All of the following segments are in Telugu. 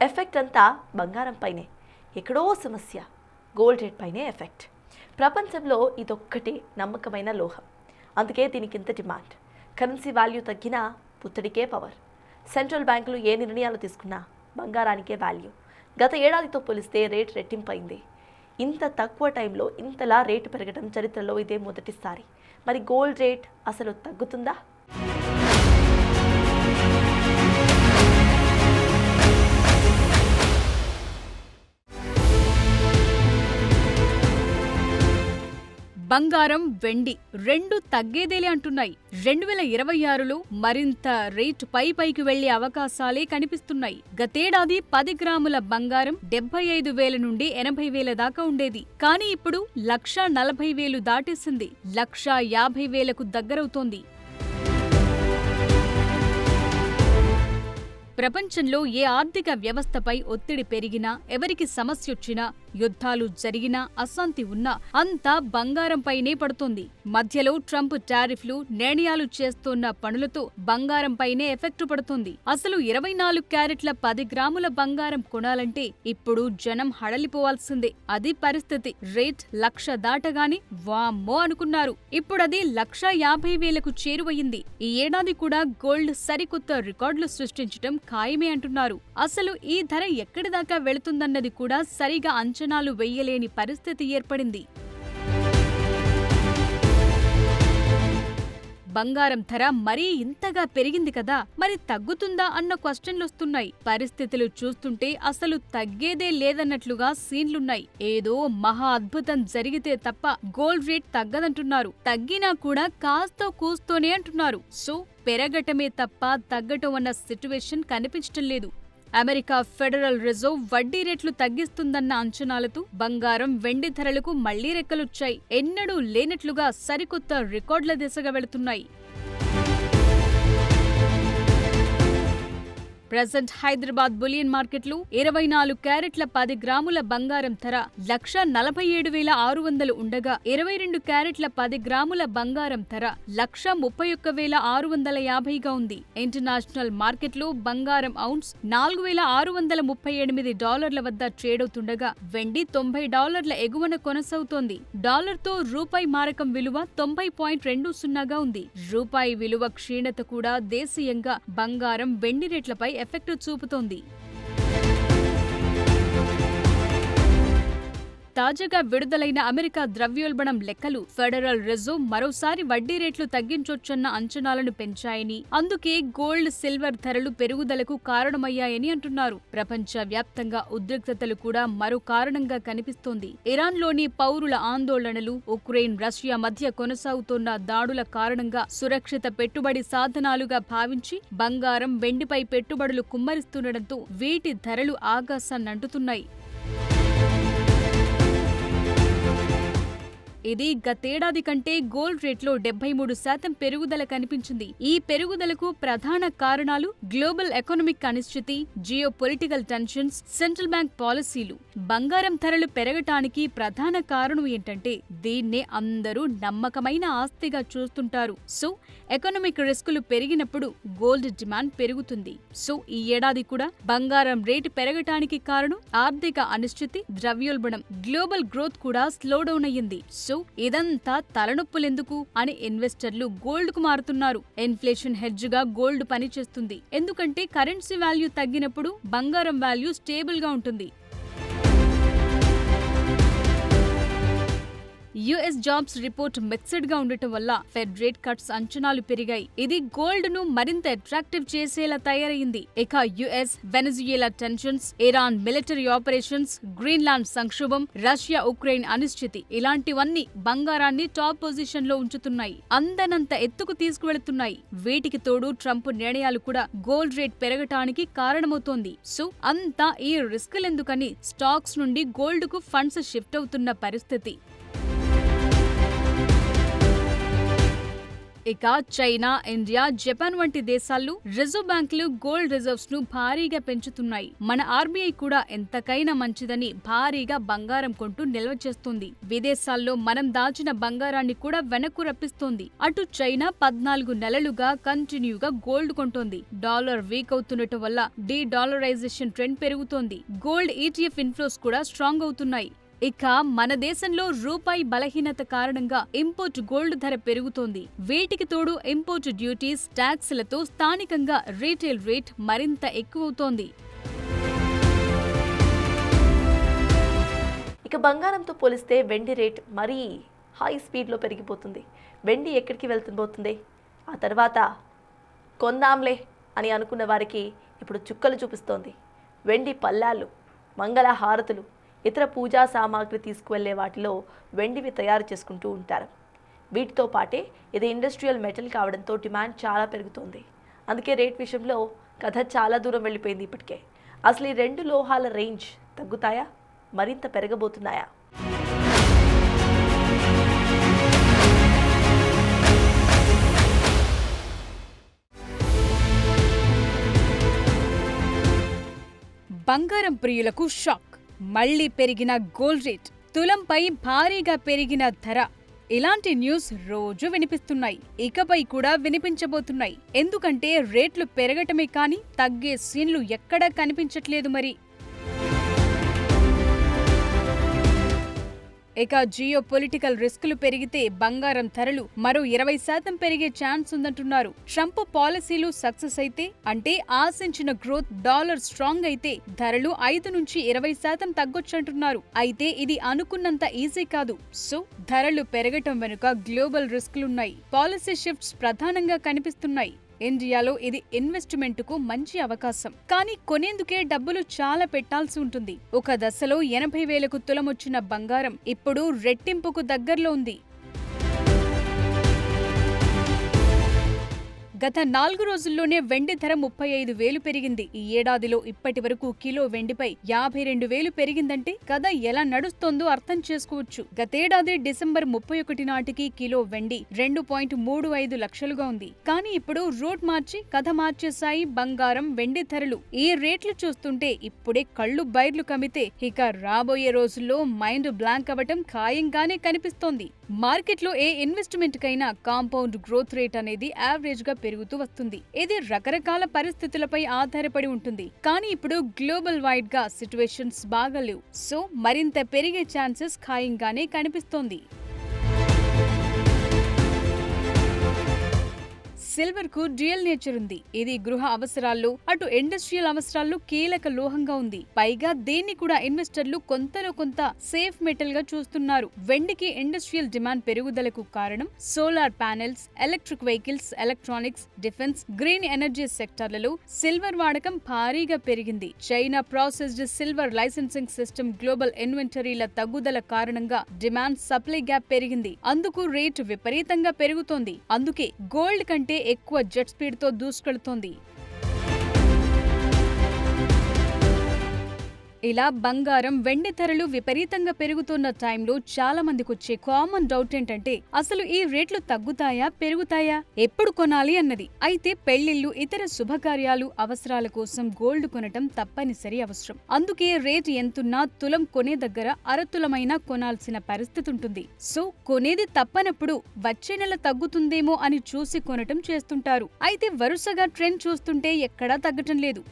ఎఫెక్ట్ అంతా బంగారం పైనే. ఎక్కడో సమస్య గోల్డ్ రేట్ పైనే ఎఫెక్ట్. ప్రపంచంలో ఇదొక్కటే నమ్మకమైన లోహం, అందుకే దీనికి ఇంత డిమాండ్. కరెన్సీ వాల్యూ తగ్గినా పుత్తడికే పవర్. సెంట్రల్ బ్యాంకులు ఏ నిర్ణయాలు తీసుకున్నా బంగారానికే వాల్యూ. గత ఏడాదితో పోలిస్తే రేట్ రెట్టింపైంది. ఇంత తక్కువ టైంలో ఇంతలా రేటు పెరగడం చరిత్రలో ఇదే మొదటిసారి. మరి గోల్డ్ రేట్ అసలు తగ్గుతుందా? బంగారం, వెండి రెండు తగ్గేదేలే అంటున్నాయి. 2026లో మరింత రేటు పైకి వెళ్లే అవకాశాలే కనిపిస్తున్నాయి. గతేడాది 10 గ్రాముల బంగారం 75,000 నుండి 80,000 దాకా ఉండేది. కానీ ఇప్పుడు 1,40,000 దాటేసింది. 1,50,000కు దగ్గరవుతోంది. ప్రపంచంలో ఏ ఆర్థిక వ్యవస్థపై ఒత్తిడి పెరిగినా, ఎవరికి సమస్యొచ్చినా, యుద్ధాలు జరిగినా, అశాంతి ఉన్నా అంతా బంగారంపైనే పడుతోంది. మధ్యలో ట్రంప్ టారిఫ్లు, నిర్ణయాలు చేస్తున్న పనులతో బంగారంపైనే ఎఫెక్ట్ పడుతోంది. అసలు 24 క్యారెట్ల 10 గ్రాముల బంగారం కొనాలంటే ఇప్పుడు జనం హడలిపోవాల్సిందే. అది పరిస్థితి. రేట్ 1,00,000 దాటగానే వామ్మో అనుకున్నారు. ఇప్పుడది 1,50,000కు చేరువయింది. ఈ ఏడాది కూడా గోల్డ్ సరికొత్త రికార్డులు సృష్టించడం ఖాయమే అంటున్నారు. అసలు ఈ ధర ఎక్కడి దాకా వెళుతుందన్నది కూడా సరిగా అంచనాలు వెయ్యలేని పరిస్థితి ఏర్పడింది. బంగారం ధర మరీ ఇంతగా పెరిగింది కదా, మరి తగ్గుతుందా అన్న క్వశ్చన్లొస్తున్నాయి. పరిస్థితులు చూస్తుంటే అసలు తగ్గేదే లేదన్నట్లుగా సీన్లున్నాయి. ఏదో మహా అద్భుతం జరిగితే తప్ప గోల్డ్ రేట్ తగ్గదంటున్నారు. తగ్గినా కూడా కాస్తో కూస్తోనే అంటున్నారు. సో పెరగటమే తప్ప తగ్గటం అన్న సిట్యువేషన్ కనిపించటం లేదు. అమెరికా ఫెడరల్ రిజర్వ్ వడ్డీ రేట్లు తగ్గిస్తుందన్న అంచనాలతో బంగారం, వెండి ధరలకు మళ్లీ రెక్కలొచ్చాయి. ఎన్నడూ లేనట్లుగా సరికొత్త రికార్డుల దిశగా వెళుతున్నాయి. ప్రెజెంట్ హైదరాబాద్ బులియన్ మార్కెట్లో 24 క్యారెట్ల 10 గ్రాముల బంగారం ధర 1,47,600 ఉండగా, 22 క్యారెట్ల 10 గ్రాముల బంగారం ధర 1,31,650గా ఉంది. ఇంటర్నేషనల్ మార్కెట్లో బంగారం ఔన్స్ $4,638 వద్ద ట్రేడవుతుండగా, వెండి $90 ఎగువన కొనసాగుతోంది. డాలర్తో రూపాయి మారకం విలువ 90.20గా ఉంది. రూపాయి విలువ క్షీణత కూడా దేశీయంగా బంగారం, వెండి రేట్లపై ఎఫెక్ట్ చూపుతోంది. తాజాగా విడుదలైన అమెరికా ద్రవ్యోల్బణం లెక్కలు ఫెడరల్ రిజర్వ్ మరోసారి వడ్డీ రేట్లు తగ్గించొచ్చన్న అంచనాలను పెంచాయని, అందుకే గోల్డ్, సిల్వర్ ధరలు పెరుగుదలకు కారణమయ్యాయని అంటున్నారు. ప్రపంచ వ్యాప్తంగా ఉద్రిక్తతలు కూడా మరో కారణంగా కనిపిస్తోంది. ఇరాన్లోని పౌరుల ఆందోళనలు, ఉక్రెయిన్, రష్యా మధ్య కొనసాగుతోన్న దాడుల కారణంగా సురక్షిత పెట్టుబడి సాధనాలుగా భావించి బంగారం, వెండిపై పెట్టుబడులు కుమ్మరిస్తుండటంతో వీటి ధరలు ఆకాశాన్నంటుతున్నాయి. ఇది గతేడాది కంటే గోల్డ్ రేట్లో 73% పెరుగుదల కనిపించింది. ఈ పెరుగుదలకు ప్రధాన కారణాలు గ్లోబల్ ఎకనామిక్ అనిశ్చితి, geo political tensions, central bank పాలసీలు. బంగారం ధరలు పెరగటానికి ప్రధాన కారణం ఏంటంటే దీన్నే అందరూ నమ్మకమైన ఆస్తిగా చూస్తుంటారు. సో ఎకనామిక్ రిస్కులు పెరిగినప్పుడు గోల్డ్ డిమాండ్ పెరుగుతుంది. సో ఈ ఏడాది కూడా బంగారం రేటు పెరగటానికి కారణం ఆర్థిక అనిశ్చితి, ద్రవ్యోల్బణం. గ్లోబల్ గ్రోత్ కూడా స్లో డౌన్ అయ్యింది. సో ఇదంతా తలనొప్పులెందుకు అని ఇన్వెస్టర్లు గోల్డ్ కు మారుతున్నారు. ఇన్ఫ్లేషన్ హెడ్జ్ గా గోల్డ్ పనిచేస్తుంది. ఎందుకంటే కరెన్సీ వాల్యూ తగ్గినప్పుడు బంగారం వాల్యూ స్టేబుల్ గా ఉంటుంది. యుఎస్ జాబ్స్ రిపోర్ట్ మిక్స్డ్ గా ఉండటం వల్ల ఫెడ్ రేట్ కట్స్ అంచనాలు పెరిగాయి. ఇది గోల్డ్ ను మరింత అట్రాక్టివ్ చేసేలా తయారైంది. ఇక US, Venezuela tensions, Iran military operations, Greenland సంక్షోభం, రష్యా ఉక్రెయిన్ అనిశ్చితి ఇలాంటివన్నీ బంగారాన్ని టాప్ పొజిషన్ లో ఉంచుతున్నాయి. అందనంత ఎత్తుకు తీసుకువెళుతున్నాయి. వీటికి తోడు ట్రంప్ నిర్ణయాలు కూడా గోల్డ్ రేట్ పెరగటానికి కారణమవుతోంది. సో అంతా ఈ రిస్కులెందుకని స్టాక్స్ నుండి గోల్డ్ కు ఫండ్స్ షిఫ్ట్ అవుతున్న పరిస్థితి. ఇక చైనా, ఇండియా, జపాన్ వంటి దేశాల్లో రిజర్వ్ బ్యాంకులు గోల్డ్ రిజర్వ్స్ ను భారీగా పెంచుతున్నాయి. మన ఆర్బీఐ కూడా ఎంతకైనా మంచిదని భారీగా బంగారం కొంటూ నిల్వ చేస్తోంది. విదేశాల్లో మనం దాచిన బంగారాన్ని కూడా వెనక్కు రప్పిస్తోంది. అటు చైనా 14 నెలలుగా కంటిన్యూగా గోల్డ్ కొంటోంది. డాలర్ వీక్ అవుతుండటం వల్ల డీ-డాలరైజేషన్ ట్రెండ్ పెరుగుతోంది. గోల్డ్ ఈటీఎఫ్ ఇన్ఫ్లోస్ కూడా స్ట్రాంగ్ అవుతున్నాయి. ఇక మన దేశంలో రూపాయి బలహీనత కారణంగా ఇంపోర్ట్ గోల్డ్ ధర పెరుగుతోంది. వీటికి తోడు ఇంపోర్ట్ డ్యూటీస్, ట్యాక్స్లతో స్థానికంగా రీటైల్ రేట్ మరింత ఎక్కువవుతోంది. ఇక బంగారంతో పోలిస్తే వెండి రేట్ మరీ హై స్పీడ్లో పెరిగిపోతుంది. వెండి ఎక్కడికి వెళ్తుంబోతుంది? ఆ తర్వాత కొందాంలే అని అనుకున్న వారికి ఇప్పుడు చుక్కలు చూపిస్తోంది. వెండి పల్లాలు, మంగళ హారతులు, ఇతర పూజా సామాగ్రి తీసుకువెళ్లే వాటిలో వెండివి తయారు చేసుకుంటూ ఉంటారు. వీటితో పాటే ఇది ఇండస్ట్రియల్ మెటల్ కావడంతో డిమాండ్ చాలా పెరుగుతోంది. అందుకే రేట్ విషయంలో కథ చాలా దూరం వెళ్ళిపోయింది ఇప్పటికే. అసలు ఈ 2 లోహాల రేంజ్ తగ్గుతాయా, మరింత పెరగబోతున్నాయా? బంగారం ప్రియులకు షాక్. మళ్లీ పెరిగిన గోల్డ్ రేట్, తులంపై భారీగా పెరిగిన ధర, ఇలాంటి న్యూస్ రోజు వినిపిస్తున్నాయి. ఇకపై కూడా వినిపించబోతున్నాయి. ఎందుకంటే రేట్లు పెరగటమే కానీ తగ్గే సీన్లు ఎక్కడా కనిపించట్లేదు మరి. ఇక జియో పొలిటికల్ రిస్కులు పెరిగితే బంగారం ధరలు మరో 20% పెరిగే ఛాన్స్ ఉందంటున్నారు. ట్రంప్ పాలసీలు సక్సెస్ అయితే, అంటే ఆశించిన గ్రోత్, డాలర్ స్ట్రాంగ్ అయితే ధరలు 5 నుంచి 20% తగ్గొచ్చంటున్నారు. అయితే ఇది అనుకున్నంత ఈజీ కాదు. సో ధరలు పెరగటం వెనుక గ్లోబల్ రిస్కులున్నాయి. పాలసీ షిఫ్ట్స్ ప్రధానంగా కనిపిస్తున్నాయి. ఇండియాలో ఇది ఇన్వెస్ట్మెంట్ కు మంచి అవకాశం. కానీ కొనేందుకే డబ్బులు చాలా పెట్టాల్సి ఉంటుంది. ఒక దశలో 80,000కు తులమొచ్చిన బంగారం ఇప్పుడు రెట్టింపుకు దగ్గరలో ఉంది. గత 4 రోజుల్లోనే వెండి ధర 35,000 పెరిగింది. ఈ ఏడాదిలో ఇప్పటి వరకు కిలో వెండిపై 52,000 పెరిగిందంటే కథ ఎలా నడుస్తోందో అర్థం చేసుకోవచ్చు. గతేడాది డిసెంబర్ 31 నాటికి కిలో వెండి 2.35 లక్షలుగా ఉంది. కానీ ఇప్పుడు రూట్ మార్చి కథ మార్చేశాయి బంగారం, వెండి ధరలు. ఈ రేట్లు చూస్తుంటే ఇప్పుడే కళ్ళు బైర్లు కమితే ఇక రాబోయే రోజుల్లో మైండ్ బ్లాంక్ అవ్వటం ఖాయంగానే కనిపిస్తోంది. మార్కెట్లో ఏ ఇన్వెస్ట్మెంట్ కైనా కాంపౌండ్ గ్రోత్ రేట్ అనేది యావరేజ్ గా పెరుగుతూ వస్తుంది. ఇది రకరకాల పరిస్థితులపై ఆధారపడి ఉంటుంది. కానీ ఇప్పుడు గ్లోబల్ వైడ్ గా సిచ్యువేషన్స్ బాగాలేవు. సో మరింత పెరిగే ఛాన్సెస్ ఖాయంగానే కనిపిస్తోంది. సిల్వర్ కు డ్యూయల్ నేచర్ ఉంది. ఇది గృహ అవసరాల్లో, అటు ఇండస్ట్రియల్ అవసరాల్లో కీలక లోహంగా ఉంది. పైగా దీన్ని కూడా ఇన్వెస్టర్లు కొంతలో కొంత సేఫ్ మెటల్ గా చూస్తున్నారు. వెండికి ఇండస్ట్రియల్ డిమాండ్ పెరుగుదలకు కారణం solar panels, electric vehicles, electronics, defence, green energy సెక్టార్లలో సిల్వర్ వాడకం భారీగా పెరిగింది. China processed silver licensing system global ఇన్వెంటరీల తగ్గుదల కారణంగా డిమాండ్ సప్లై గ్యాప్ పెరిగింది. అందుకు రేటు విపరీతంగా పెరుగుతోంది. అందుకే గోల్డ్ కంటే ఎక్కువ జెట్ స్పీడ్ తో దూసుకెళ్తోంది. ఇలా బంగారం, వెండి ధరలు విపరీతంగా పెరుగుతున్న టైంలో చాలా మందికి వచ్చే కామన్ డౌట్ ఏంటంటే అసలు ఈ రేట్లు తగ్గుతాయా, పెరుగుతాయా, ఎప్పుడు కొనాలి అన్నది. అయితే పెళ్లిళ్లు, ఇతర శుభకార్యాలు, అవసరాల కోసం గోల్డ్ కొనటం తప్పనిసరి అవసరం. అందుకే రేటు ఎంతున్నా తులం కొనే దగ్గర అరతులమైనా కొనాల్సిన పరిస్థితి ఉంటుంది. సో కొనేది తప్పనప్పుడు వచ్చే నెల తగ్గుతుందేమో అని చూసి కొనటం చేస్తుంటారు. అయితే వరుసగా ట్రెండ్ చూస్తుంటే ఎక్కడా తగ్గటం లేదు.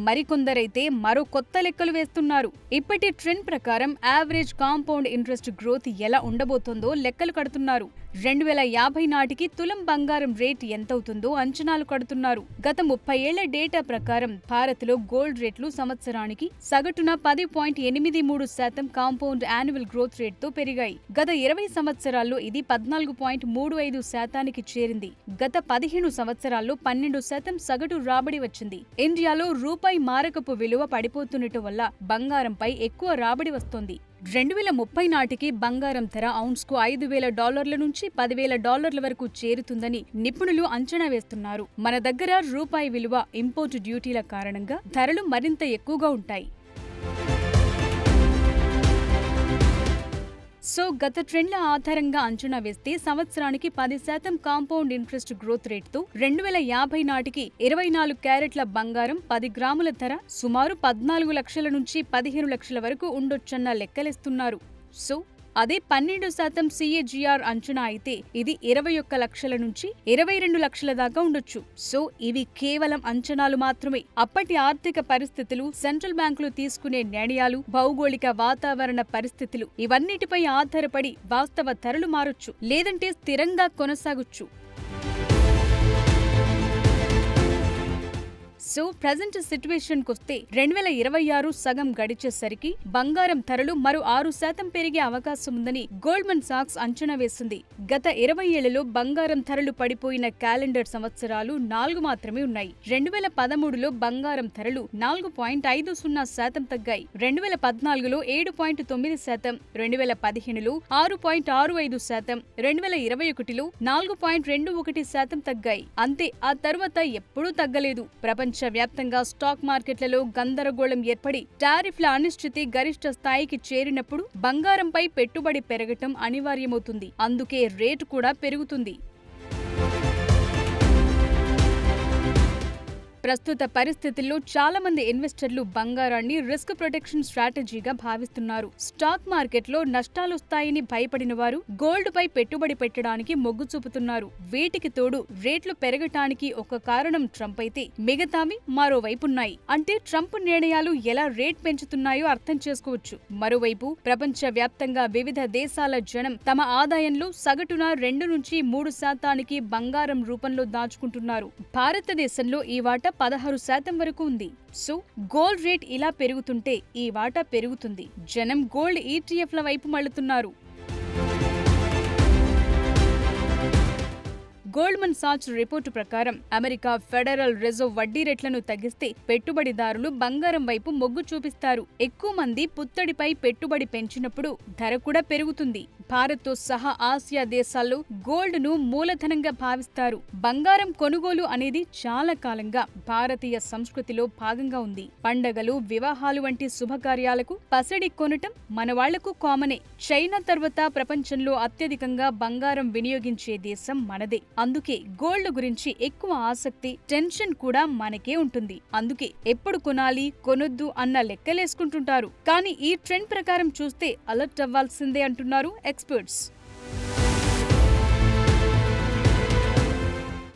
మరికొందరైతే మరో కొత్త లెక్కలు వేస్తున్నారు. ఇప్పటి ట్రెండ్ ప్రకారం యావరేజ్ కాంపౌండ్ ఇంట్రెస్ట్ గ్రోత్ ఎలా ఉండబోతోందో లెక్కలు కడుతున్నారు. 2050 నాటికి తులం బంగారం రేట్ ఎంతవుతుందో అంచనాలు కడుతున్నారు. గత 30 ఏళ్ల డేటా ప్రకారం భారత్లో గోల్డ్ రేట్లు సంవత్సరానికి సగటున 10.83% కాంపౌండ్ యాన్యువల్ గ్రోత్ రేట్తో పెరిగాయి. గత 20 సంవత్సరాల్లో ఇది 14.35% చేరింది. గత 15 సంవత్సరాల్లో 12% సగటు రాబడి వచ్చింది. ఇండియాలో రూపాయి మారకపు విలువ పడిపోతుండటం వల్ల బంగారంపై ఎక్కువ రాబడి వస్తోంది. 2030 నాటికి బంగారం ధర ఔన్స్కు $5,000 నుంచి $10,000 వరకు చేరుతుందని నిపుణులు అంచనా వేస్తున్నారు. మన దగ్గర రూపాయి విలువ, ఇంపోర్టు డ్యూటీల కారణంగా ధరలు మరింత ఎక్కువగా ఉంటాయి. సో గత ట్రెండ్ల ఆధారంగా అంచనా వేస్తే సంవత్సరానికి 10% కాంపౌండ్ ఇంట్రెస్ట్ గ్రోత్ రేట్తో 2050 నాటికి 24 క్యారెట్ల బంగారం 10 గ్రాముల ధర సుమారు 14 లక్షల నుంచి 15 లక్షల వరకు ఉండొచ్చన్న లెక్కలేస్తున్నారు. సో అదే 12% CAGR అంచనా అయితే ఇది 21 లక్షల నుంచి 22 లక్షల దాకా ఉండొచ్చు. సో ఇవి కేవలం అంచనాలు మాత్రమే. అప్పటి ఆర్థిక పరిస్థితులు, సెంట్రల్ బ్యాంకులు తీసుకునే నిర్ణయాలు, భౌగోళిక వాతావరణ పరిస్థితులు ఇవన్నిటిపై ఆధారపడి వాస్తవ ధరలు మారొచ్చు, లేదంటే స్థిరంగా కొనసాగొచ్చు. సో ప్రజెంట్ సిట్యుయేషన్ కొస్తే 2026 సగం గడిచేసరికి బంగారం ధరలు మరో 6% పెరిగే అవకాశం ఉందని గోల్డ్మన్ సాక్స్ అంచనా వేసింది. గత 20 ఏళ్లలో బంగారం ధరలు పడిపోయిన క్యాలెండర్ సంవత్సరాలు 4 మాత్రమే ఉన్నాయి. 2013లో బంగారం ధరలు 4.50% తగ్గాయి. 2014లో 7.9%, 2015లో 6.65%, 2021లో 4.21% తగ్గాయి. అంతే, ఆ తర్వాత ఎప్పుడూ తగ్గలేదు. ప్రపంచవ్యాప్తంగా స్టాక్ మార్కెట్లలో గందరగోళం ఏర్పడి టారిఫ్ల అనిశ్చితి గరిష్ట స్థాయికి చేరినప్పుడు బంగారంపై పెట్టుబడి పెరగటం అనివార్యమవుతుంది. అందుకే రేటు కూడా పెరుగుతుంది. ప్రస్తుత పరిస్థితుల్లో చాలా మంది ఇన్వెస్టర్లు బంగారాన్ని రిస్క్ ప్రొటెక్షన్ స్ట్రాటజీగా భావిస్తున్నారు. స్టాక్ మార్కెట్లో నష్టాలొస్తాయని భయపడిన వారు గోల్డ్ పై పెట్టుబడి పెట్టడానికి మొగ్గు చూపుతున్నారు. వీటికి తోడు రేట్లు పెరగటానికి ఒక కారణం ట్రంప్ అయితే మిగతావి మరోవైపున్నాయి. అంటే ట్రంప్ నిర్ణయాలు ఎలా రేట్ పెంచుతున్నాయో అర్థం చేసుకోవచ్చు. మరోవైపు ప్రపంచవ్యాప్తంగా వివిధ దేశాల జనం తమ ఆదాయంలో సగటున 2 నుంచి 3% బంగారం రూపంలో దాచుకుంటున్నారు. భారతదేశంలో ఈ వాటా 16% వరకు ఉంది. సో గోల్డ్ రేట్ ఇలా పెరుగుతుంటే ఈ వాటా పెరుగుతుంది. జనం గోల్డ్ ETFల వైపు మళ్లుతున్నారు. గోల్డ్మన్ సాక్స్ రిపోర్టు ప్రకారం అమెరికా ఫెడరల్ రిజర్వ్ వడ్డీ రేట్లను తగ్గిస్తే పెట్టుబడిదారులు బంగారం వైపు మొగ్గు చూపిస్తారు. ఎక్కువ మంది పుత్తడిపై పెట్టుబడి పెంచినప్పుడు ధర కూడా పెరుగుతుంది. భారత్తో సహా ఆసియా దేశాల్లో గోల్డ్ ను మూలధనంగా భావిస్తారు. బంగారం కొనుగోలు అనేది చాలా కాలంగా భారతీయ సంస్కృతిలో భాగంగా ఉంది. పండగలు, వివాహాలు వంటి శుభకార్యాలకు పసిడి కొనటం మన వాళ్లకు కామనే. చైనా తర్వాత ప్రపంచంలో అత్యధికంగా బంగారం వినియోగించే దేశం మనదే. అందుకే గోల్డ్ గురించి ఎక్కువ ఆసక్తి, టెన్షన్ కూడా మనకే ఉంటుంది. అందుకే ఎప్పుడు కొనాలి, కొనొద్దు అన్న లెక్కలేసుకుంటుంటారు. కానీ ఈ ట్రెండ్ ప్రకారం చూస్తే అలర్ట్ అవ్వాల్సిందే అంటున్నారు ఎక్స్పర్ట్స్.